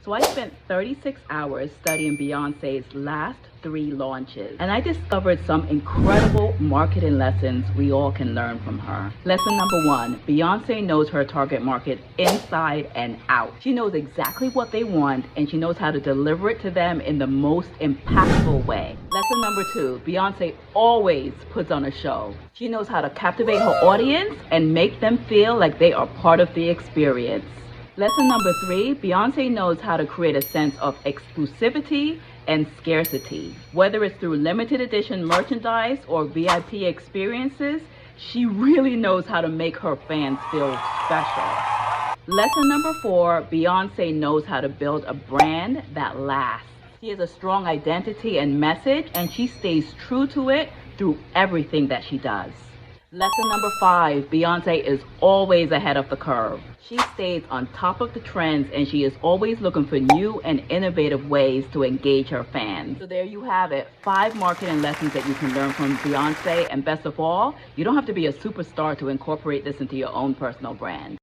So I spent 36 hours studying Beyonce's last 3 launches, and I discovered some incredible marketing lessons we all can learn from her. Lesson number 1, Beyonce knows her target market inside and out. She knows exactly what they want, and she knows how to deliver it to them in the most impactful way. Lesson number 2, Beyonce always puts on a show. She knows how to captivate her audience and make them feel like they are part of the experience. Lesson number 3, Beyonce knows how to create a sense of exclusivity and scarcity. Whether it's through limited edition merchandise or VIP experiences, she really knows how to make her fans feel special. Lesson number 4, Beyonce knows how to build a brand that lasts. She has a strong identity and message, and she stays true to it through everything that she does. Lesson number 5, Beyonce is always ahead of the curve. She stays on top of the trends, and she is always looking for new and innovative ways to engage her fans. So there you have it, 5 marketing lessons that you can learn from Beyonce, and best of all, you don't have to be a superstar to incorporate this into your own personal brand.